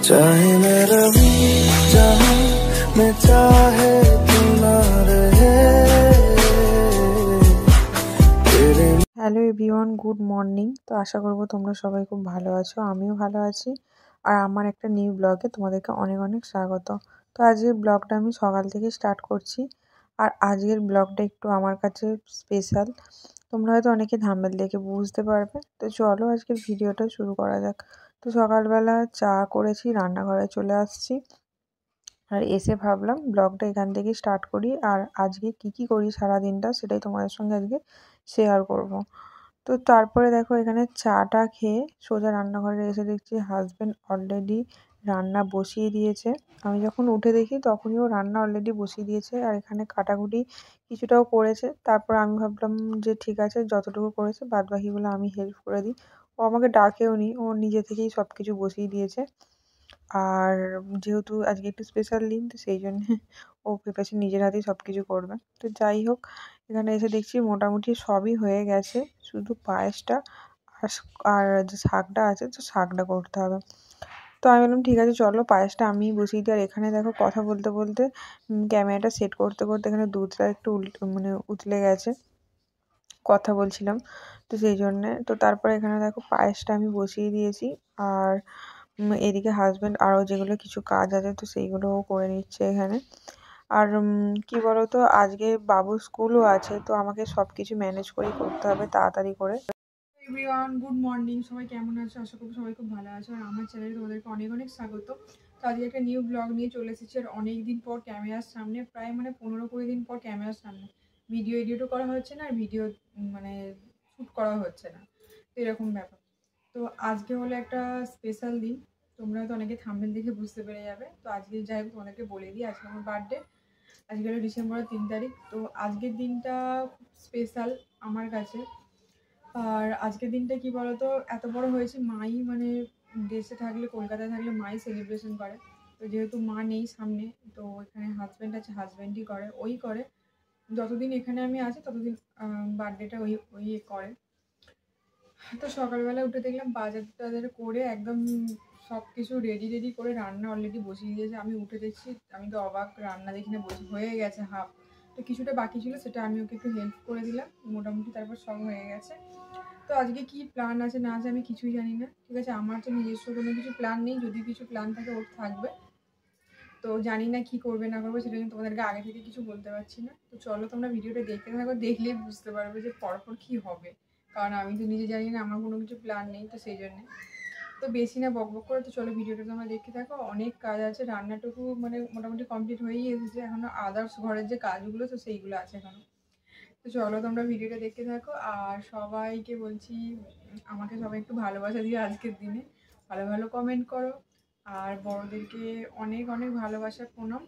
चाहे मैं रहूं जहां मैं चाहे तू ना रहे। Hello everyone, good morning. তো আশা করব তোমরা সবাই খুব ভালো আছো, আমিও ভালো আছি। আর আমার একটা নিউ ব্লগে তোমাদেরকে অনেক অনেক স্বাগত। তো আজকের ব্লগটা আমি সকাল থেকে স্টার্ট করছি। আর আজকের ব্লগটা একটু আমার কাছে স্পেশাল। তোমরা হয়তো অনেকে থাম্বনেল দেখে বুঝতে পারবে। তো চলো আজকের ভিডিওটা শুরু করা যাক। তো সকালবেলা চা করেছি, রান্নাঘরে চলে আসছি। আর এসে ভাবলাম ব্লগটা এখান থেকে স্টার্ট করি। আর আজকে কি করি সারাদিনটা সেটাই তোমাদের সঙ্গে আজকে শেয়ার করব। তো তারপরে দেখো এখানে চাটা খেয়ে সোজা রান্নাঘরে এসে দেখছি হাজব্যান্ড অলরেডি রান্না বসিয়ে দিয়েছে। আমি যখন উঠে দেখি তখনই ও রান্না অলরেডি বসিয়ে দিয়েছে। আর এখানে কাটাকুটি কিছুটাও করেছে। তারপর আমি ভাবলাম যে ঠিক আছে, যতটুকু করেছে বাদবাকিগুলো আমি হেল্প করে দিই। ও আমাকে ডাকেও নি, ও নিজে থেকেই সব কিছু বসিয়ে দিয়েছে। আর যেহেতু আজকে একটু স্পেশাল দিন, তো সেই জন্যে ও ভেবেছে নিজের হাতেই সব কিছু করবে। তো যাই হোক, এখানে এসে দেখছি মোটামুটি সবই হয়ে গেছে, শুধু পায়েসটা আর যে শাকটা আছে, তো শাকটা করতে হবে। তো আমি বললাম ঠিক আছে চলো পায়েসটা আমিই বসিয়ে দিই। আর এখানে দেখো কথা বলতে বলতে ক্যামেরাটা সেট করতে করতে এখানে দুধটা একটু উতলে গেছে, কথা বলছিলাম তো সেই জন্যে। তো তারপরে এখানে দেখো পায়েসটা আমি বসিয়ে দিয়েছি। আর এদিকে হাজব্যান্ড আরও যেগুলো কিছু কাজ আছে তো সেইগুলোও করে নিচ্ছে এখানে। আর কি বলতো, আজকে বাবুর স্কুলও আছে, তো আমাকে সব কিছু ম্যানেজ করেই করতে হবে তাড়াতাড়ি করে। Everyone, good morning. সবাই কেমন আছো? আশা করি সবাই খুব ভালো আছো। আর আমার চ্যানেলে তোমাদেরকে অনেক অনেক স্বাগত। তো আজকে একটা নিউ ব্লগ নিয়ে চলে এসেছি। আর অনেক দিন পর ক্যামেরার সামনে, প্রায় 15-20 দিন পর ক্যামেরার সামনে। ভিডিও এডিটও করা হচ্ছে না, আর ভিডিও শ্যুট করা হচ্ছে না, তো এরকম ব্যাপার। তো আজকে হলো একটা স্পেশাল দিন, তোমরা হয়তো অনেকে থাম্বনেল দেখে বুঝতে পেরে যাবে। তো আজকে যাই হোক তোমাদেরকে বলে দিই, আজকে আমার বার্থডে। আজকে হলো ডিসেম্বরের 3 তারিখ। তো আজকের দিনটা খুব স্পেশাল আমার কাছে। আর আজকের দিনটা কি বলতো, এত বড় হয়েছে, মাই দেশে থাকলে, কলকাতায় থাকলে মাই সেলিব্রেশন করে। তো যেহেতু মা নেই সামনে, তো এখানে হাজব্যান্ড আছে, হাজব্যান্ডই করে, ওই করে। যতদিন এখানে আমি আছি ততদিন বার্থডেটা ওই করে। তো সকালবেলা উঠে দেখলাম বাজার টাজার করে একদম সব কিছু রেডি করে রান্না অলরেডি বসিয়ে দিয়েছে। আমি উঠে দেখছি, আমি তো অবাক, রান্না দেখি না হয়ে গেছে হাফ। তো কিছুটা বাকি ছিল, সেটা আমি ওকে একটু হেল্প করে দিলাম, মোটামুটি তারপর সব হয়ে গেছে। তো আজকে কি প্ল্যান আছে না আছে আমি কিছুই জানি না, ঠিক আছে। আমার তো নিজস্ব কোনো কিছু প্ল্যান নেই, যদি কিছু প্ল্যান থাকে ওর থাকবে। তো জানি না কি করবে না করবে, সেটা জন্য তোমাদেরকে আগে থেকে কিছু বলতে পারছি না। তো চলো তোমরা ভিডিওটা দেখতে থাকো, দেখলেই বুঝতে পারবে যে পরপর কি হবে। কারণ আমি তো নিজে জানি না, আমার কোনো কিছু প্ল্যান নেই, তো সেই জন্যে। তো বেশি না বকবক করে, তো চলো ভিডিওটা তোমরা দেখতে থাকো। অনেক কাজ আছে, রান্নাটুকু মোটামুটি কমপ্লিট হয়েই এসেছে, এখনো আদার্স ঘরের যে কাজগুলো তো সেইগুলো আছে এখনো। তো চলো তোমরা ভিডিওটা দেখতে থাকো। আর সবাইকে বলছি, আমাকে সবাই একটু ভালোবাসা দিয়ে আজকের দিনে ভালো ভালো কমেন্ট করো। আর বড়দেরকে অনেক অনেক ভালোবাসা, প্রণাম।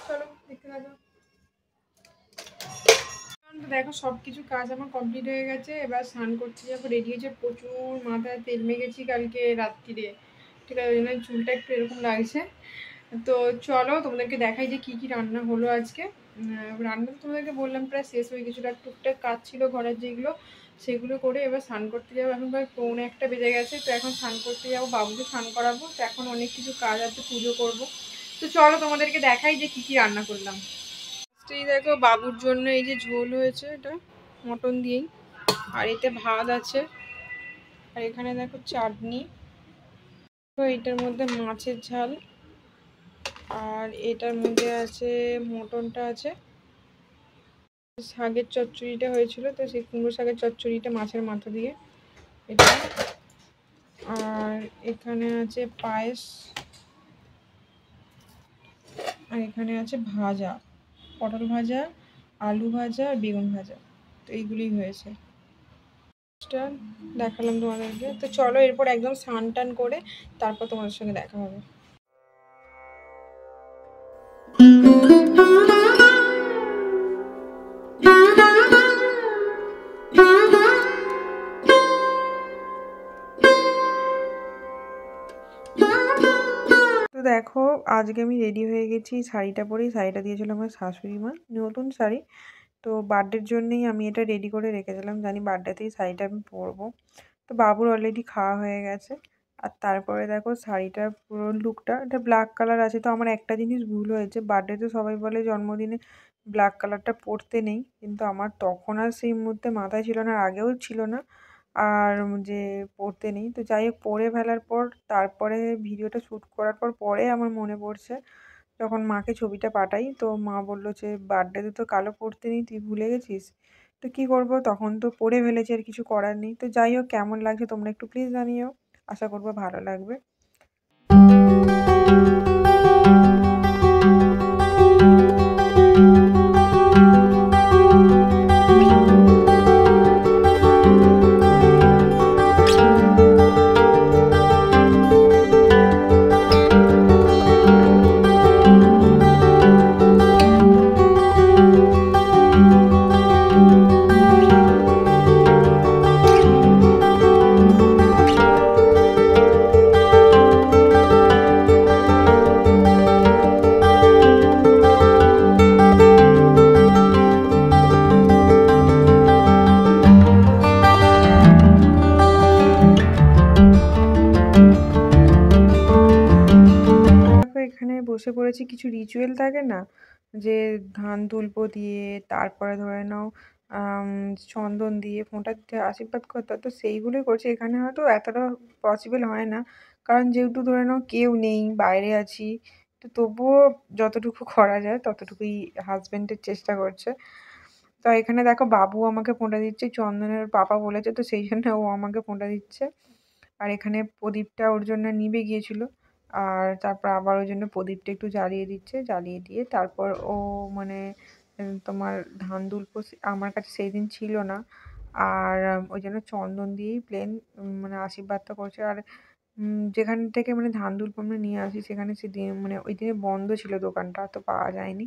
চলো দেখতে থাকো। দেখো সব কিছু কাজ আমার কমপ্লিট হয়ে গেছে, এবার স্নান করতে যাবো, রেডি হয়েছে। প্রচুর মাথায় তেল মেখেছি কালকে রাত্রিরে, ঠিক আছে, ওই জন্য চুলটা একটু এরকম লাগছে। তো চলো তোমাদেরকে দেখাই যে কি রান্না হলো আজকে। রান্না তো তোমাদেরকে বললাম প্রায় শেষ হয়ে গেছিলো, আর টুকটাক কাজ ছিল ঘরের যেগুলো, সেগুলো করে এবার স্নান করতে যাবো। এখন প্রায় 1:45 বেজে গেছে, তো এখন স্নান করতে যাবো, বাবুকে স্নান করাবো। তো এখন অনেক কিছু কাজ আছে, পুজো করবো। তো চলো তোমাদেরকে দেখাই যে কি রান্না করলাম। এই দেখো বাবুর জন্য এই যে ঝোল হয়েছে, এটা মটন দিয়েই। আর এতে ভাত আছে, আর এখানে দেখো চাটনি। তো এটার মধ্যে মাছের ঝাল, আর এটার মধ্যে আছে মটনটা আছে। শাকের চচ্চড়িটা হয়েছিল, তো সেই কুমড়ো শাকের চচ্চড়িটা মাছের মাথা দিয়ে এটা। আর এখানে আছে পায়েস, আর এখানে আছে ভাজা, পটল ভাজা, আলু ভাজা আর বেগুন ভাজা। তো এইগুলোই হয়েছে, দেখালাম তোমাদেরকে। তো চলো এরপর একদম স্নান টান করে তারপর তোমাদের সঙ্গে দেখা হবে। তো দেখো আজকে আমি রেডি হয়ে গেছি, শাড়িটা পরেই। শাড়িটা দিয়েছিল আমার শাশুড়ি মা, নতুন শাড়ি। তো বার্থডের জন্যই আমি এটা রেডি করে রেখেছিলাম, জানি বার্থডেতেই শাড়িটা আমি পরবো। তো বাবুর অলরেডি খাওয়া হয়ে গেছে। আর তারপরে দেখো শাড়িটার পুরো লুকটা, এটা ব্ল্যাক কালার আছে। তো আমার একটা জিনিস ভুল হয়েছে, বার্থডেতে সবাই বলে জন্মদিনে ব্ল্যাক কালারটা পরতে নেই, কিন্তু আমার তখন আর সেই মুহূর্তে মাথায় ছিল না, আর আগেও ছিল না আর যে পরতে নেই। তো যাই হোক, পরে ফেলার পর তারপরে ভিডিওটা শ্যুট করার পর পরে আমার মনে পড়ছে, যখন মাকে ছবিটা পাঠাই তো মা বললো যে বার্থডেতে তো কালো পরতে নেই, তুই ভুলে গেছিস। তো কী করবো, তখন তো পরে ফেলেছি, আর কিছু করার নেই। তো যাই হোক, কেমন লাগছে তোমরা একটু প্লিজ জানিও, আশা করবো ভালো লাগবে। এখানে বসে পড়েছি, কিছু রিচুয়াল থাকে না, যে ধান তুলবো দিয়ে তারপরে ধরে নাও চন্দন দিয়ে ফোঁটা দিতে আশীর্বাদ করতে হয়, তো সেইগুলোই করছি। এখানে হয়তো এতটা পসিবল হয় না, কারণ যেহেতু ধরে নাও কেউ নেই, বাইরে আছি, তো তবুও যতটুকু করা যায় ততটুকুই হাজব্যান্ডের চেষ্টা করছে। তো এখানে দেখো বাবু আমাকে ফোঁটা দিচ্ছে, চন্দনের পাপা বলেছে তো সেই জন্য ও আমাকে ফোঁটা দিচ্ছে। আর এখানে প্রদীপটা ওর জন্য নিভে গিয়েছিল, আর তারপর আবার ওই জন্য প্রদীপটা একটু জ্বালিয়ে দিচ্ছে, জ্বালিয়ে দিয়ে তারপর ও মানে তোমার ধান দুলপো আমার কাছে সেই দিন ছিল না, আর ওই জন্য চন্দন দিয়েই প্লেন মানে আশীর্বাদটা করছে। আর যেখান থেকে মানে ধান দুলপো আমরা নিয়ে আসি সেখানে সেদিন মানে ওই দিনে বন্ধ ছিল দোকানটা, তো পাওয়া যায়নি।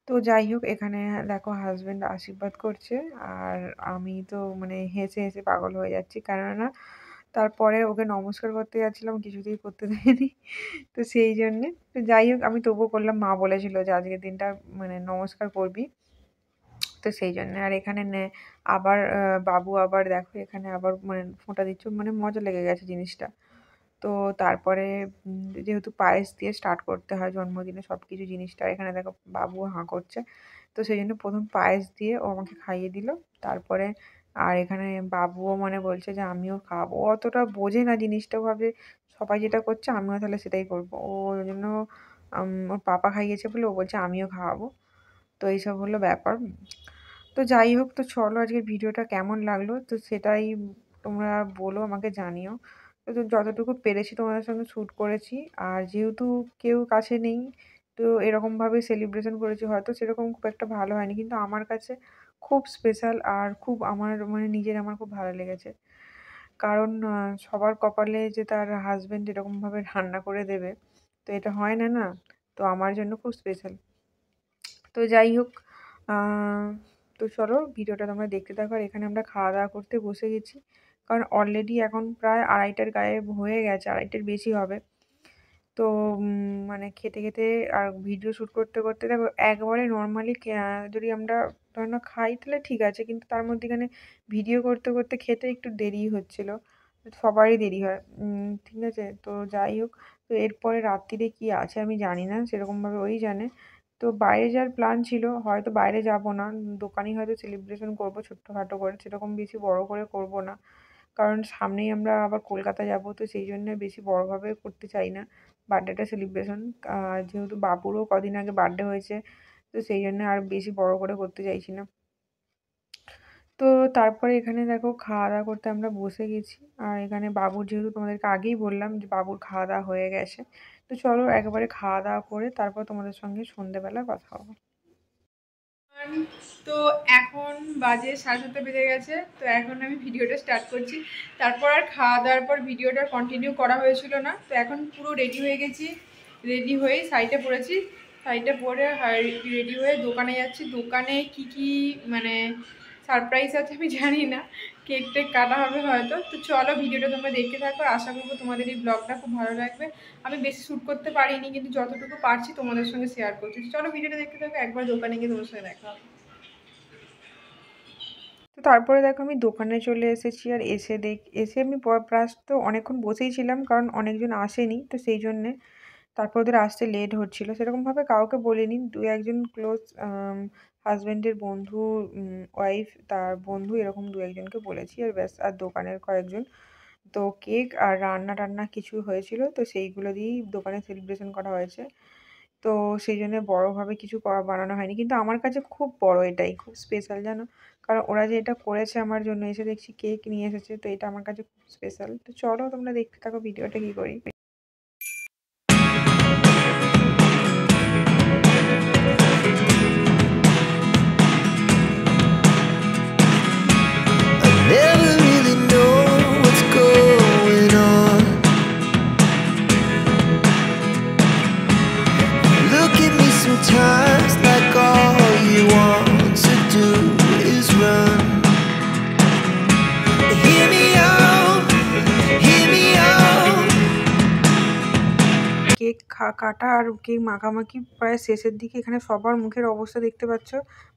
তো যাই হোক, এখানে দেখো হাজব্যান্ড আশীর্বাদ করছে, আর আমি তো মানে হেসে হেসে পাগল হয়ে যাচ্ছি, কেননা তারপরে ওকে নমস্কার করতে যাচ্ছিলাম, কিছুতেই করতে দেয়নি। তো সেই জন্যে, তো যাই হোক আমি তবুও করলাম, মা বলেছিল যে আজকের দিনটা মানে নমস্কার করবি, তো সেই জন্য। আর এখানে আবার বাবু আবার দেখো এখানে আবার মানে ফোঁটা দিচ্ছ, মানে মজা লেগে গেছে জিনিসটা। তো তারপরে যেহেতু পায়েস দিয়ে স্টার্ট করতে হয় জন্মদিনে সব কিছু জিনিসটা, এখানে দেখো বাবু হাঁ করছে, তো সেই জন্য প্রথম পায়েস দিয়ে ও আমাকে খাইয়ে দিল। তারপরে আর এখানে বাবুও মানে বলছে যে আমিও খাবো, ও অতটা বোঝে না জিনিসটা, ভাবে সবাই যেটা করছে আমিও তাহলে সেটাই করবো, ও ওই জন্য ওর পাপা খাইয়েছে বলে ও বলছে আমিও খাওয়াবো। তো এইসব হলো ব্যাপার। তো যাই হোক, তো চলো আজকের ভিডিওটা কেমন লাগলো তো সেটাই তোমরা বলো, আমাকে জানিও। তো যতটুকু পেরেছি তোমাদের সঙ্গে শ্যুট করেছি, আর যেহেতু কেউ কাছে নেই, তো এরকমভাবে সেলিব্রেশন করেছি, হয়তো সেরকম খুব একটা ভালো হয়নি, কিন্তু আমার কাছে খুব স্পেশাল, আর খুব আমার মানে নিজের আমার খুব ভালো লেগেছে। কারণ সবার কপালে যে তার হাজব্যান্ড এরকমভাবে রান্না করে দেবে, তো এটা হয় না না, তো আমার জন্য খুব স্পেশাল। তো যাই হোক, তো চলো ভিডিওটা তোমরা দেখতে থাকো। আর এখানে আমরা খাওয়া দাওয়া করতে বসে গেছি, কারণ অলরেডি এখন প্রায় 2:30টার গায়ে হয়ে গেছে, 2:30টার বেশি হবে। তো মানে খেতে খেতে আর ভিডিও শ্যুট করতে করতে দেখো একবারে নর্মালি যদি আমরা ধরে নাও খাই তাহলে ঠিক আছে, কিন্তু তার মধ্যেখানে ভিডিও করতে করতে খেতে একটু দেরি হচ্ছিল, সবারই দেরি হয়। ঠিক আছে, তো যাই হোক, তো এরপরে রাত্রিরে কি আছে আমি জানি না, সেরকমভাবে ওই জানে। তো বাইরে যাওয়ার প্ল্যান ছিল, হয়তো বাইরে যাব না, দোকানেই হয়তো সেলিব্রেশন করবো ছোট্টখাটো করে, সেরকম বেশি বড় করে করব না, কারণ সামনেই আমরা আবার কলকাতা যাব, তো সেই জন্য বেশি বড়োভাবে করতে চাই না বার্থডেটা সেলিব্রেশন। যেহেতু বাবুরও কদিন আগে বার্থডে হয়েছে, তো সেই জন্য আর বেশি বড় করে করতে চাইছি না। তো তারপরে এখানে দেখো খাওয়া দাওয়া করতে আমরা বসে গেছি, আর এখানে বাবুর যেহেতু তোমাদেরকে আগেই বললাম যে বাবুর খাওয়া দাওয়া হয়ে গেছে, তো চলো একবারে খাওয়া দাওয়া করে তারপর তোমাদের সঙ্গে সন্ধেবেলা কথা হবে। তো এখন বাজে 7:30 বেজে গেছে, তো এখন আমি ভিডিওটা স্টার্ট করছি। তারপর আর খাওয়া দাওয়ার পর ভিডিওটা কন্টিনিউ করা হয়েছিল না, তো এখন পুরো রেডি হয়ে গেছি, রেডি হয়ে সাইডে পড়েছি, সাইডে পরে রেডি হয়ে দোকানে যাচ্ছি। দোকানে কি কি মানে সারপ্রাইজ আছে আমি জানি না, কেক টেক কাটা হবে হয়তো। তো চলো ভিডিওটা তোমরা দেখতে থাকো, আশা করবো তোমাদের এই ব্লগটা খুব ভালো লাগবে। আমি বেশি শ্যুট করতে পারিনি, কিন্তু যতটুকু পারছি তোমাদের সঙ্গে শেয়ার করছি। চলো ভিডিওটা দেখতে থাকো, একবার দোকানে গিয়ে তোমার সঙ্গে দেখা হবে। তো তারপরে দেখো আমি দোকানে চলে এসেছি, আর এসে আমি প্রায় তো অনেকক্ষণ বসেই ছিলাম, কারণ অনেকজন আসেনি, তো সেই জন্যে তারপর ওদের আসতে লেট হচ্ছিল। সেরকমভাবে কাউকে বলিনি, দু একজন ক্লোজ হাজব্যান্ডের বন্ধু, ওয়াইফ, তার বন্ধু, এরকম দু একজনকে বলেছি, আর ব্যাস, আর দোকানের কয়েকজন। তো কেক আর রান্না টান্না কিছু হয়েছিল, তো সেইগুলো দিয়েই দোকানে সেলিব্রেশন করা হয়েছে। তো সেই জন্য বড়োভাবে কিছু বানানো হয়নি, কিন্তু আমার কাছে খুব বড়, এটাই খুব স্পেশাল জানো, কারণ ওরা যে এটা করেছে আমার জন্য, এসে দেখছি কেক নিয়ে এসেছে, তো এটা আমার কাছে খুব স্পেশাল। তো চলো তোমরা দেখতে থাকো ভিডিওটা কী করি। Never really know what's going on. Look at me sometimes like all you want to do is run. Hear me out, hear me out. Cake কাটা আর কেক মাখামাখি প্রায় শেষের দিকে, এখানে সবার মুখের অবস্থা দেখতে পাচ্ছ,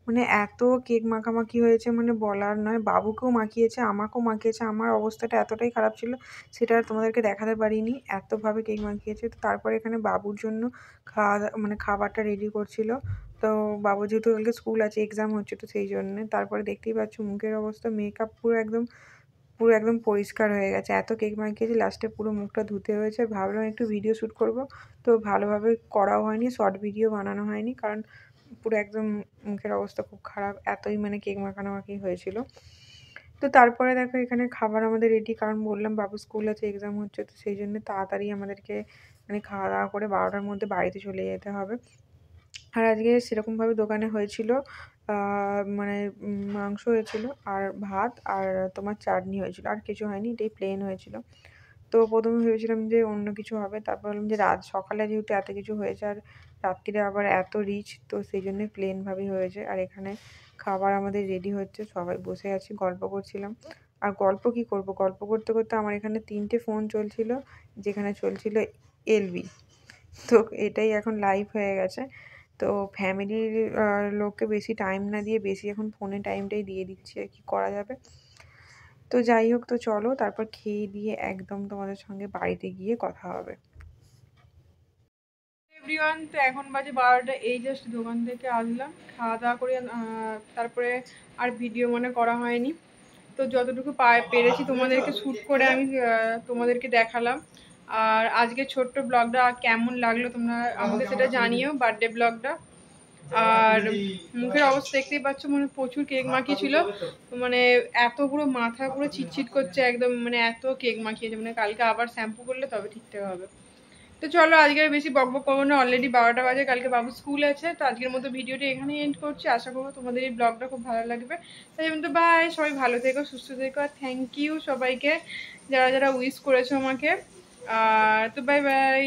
মানে এত কেক মাখামাখি হয়েছে, মানে বলার নয়। বাবুকেও মাখিয়েছে, আমাকেও মাখিয়েছে, আমার অবস্থাটা এতটাই খারাপ ছিল সেটা আর তোমাদেরকে দেখাতে পারিনি, এতভাবে কেক মাখিয়েছে। তো তারপরে এখানে বাবুর জন্য মানে খাবারটা রেডি করছিল। তো বাবু যেহেতু কালকে স্কুল আছে, এক্সাম হচ্ছে, তো সেই জন্যে। তারপরে দেখতেই পাচ্ছ মুখের অবস্থা, মেকআপ পুরো একদম পরিষ্কার হয়ে গেছে, এত কেক মাখিয়েছি, লাস্টে পুরো মুখটা ধুতে হয়েছে। ভাবলাম একটু ভিডিও শ্যুট করব, তো ভালোভাবে করাও হয়নি, শর্ট ভিডিও বানানো হয়নি, কারণ পুরো একদম মুখের অবস্থা খুব খারাপ, এতই মানে কেক মাখানোমাখি হয়েছিল। তো তারপরে দেখো এখানে খাবার আমাদের রেডি, কারণ বললাম বাবু স্কুল আছে, এক্সাম হচ্ছে, তো সেই জন্য তাড়াতাড়ি আমাদেরকে মানে খাওয়া দাওয়া করে 12টার মধ্যে বাড়িতে চলে যেতে হবে। আর আজকে সেরকমভাবে দোকানে হয়েছিল মানে মাংস হয়েছিল, আর ভাত, আর তোমার চাটনি হয়েছিল, আর কিছু হয়নি, এটাই প্লেন হয়েছিল। তো প্রথমে ভেবেছিলাম যে অন্য কিছু হবে, তারপর ভাবলাম যে সকালে যেহেতু এত কিছু হয়েছে, আর রাত্রিরে আবার এত রিচ, তো সেই জন্যই প্লেনভাবেই হয়েছে। আর এখানে খাবার আমাদের রেডি হচ্ছে, সবাই বসে আছি, গল্প করছিলাম। আর গল্প কি করব, গল্প করতে করতে আমার এখানে 3টে ফোন চলছিল, যেখানে চলছিল এলবি, তো এটাই এখন লাইভ হয়ে গেছে। তো ফ্যামিলির লোককে বেশি টাইম না দিয়ে বেশি এখন ফোনে টাইমটাই দিয়ে দিচ্ছি, আর কি করা যাবে। তো যাই হোক, তো চলো তারপর খেয়ে দিয়ে একদম তোমাদের সঙ্গে বাড়িতে গিয়ে কথা হবে। এভরিওয়ান, তো এখন বাজে 12টা, এই জাস্ট দোকান থেকে আসলাম, খাওয়া দাওয়া করে তারপরে আর ভিডিও মনে করা হয়নি। তো যতটুকু পেরেছি তোমাদেরকে শ্যুট করে আমি তোমাদেরকে দেখালাম। আর আজকে ছোট্ট ব্লগটা কেমন লাগলো তোমরা আমাকে সেটা জানিও, বার্থডে ব্লগটা। আর মুখের অবস্থা দেখতেই পাচ্ছ, মানে প্রচুর কেক মাখিয়েছিল, মানে এত পুরো মাথা পুরো চিটচিট করছে একদম, মানে এত কেক মাখিয়েছে, মানে কালকে আবার শ্যাম্পু করলে তবে ঠিকঠাক হবে। তো চলো আজকে বেশি বকবক করবো না, অলরেডি 12টা বাজে, কালকে বাবু স্কুল আছে। তো আজকের মতো ভিডিওটি এখানেই এন্ড করছি, আশা করবো তোমাদের এই ব্লগটা খুব ভালো লাগবে। তাই জন্য তো বাই, সবাই ভালো থেকো, সুস্থ থেকো, আর থ্যাংক ইউ সবাইকে যারা যারা উইশ করেছো আমাকে। আর তো বাই বাই।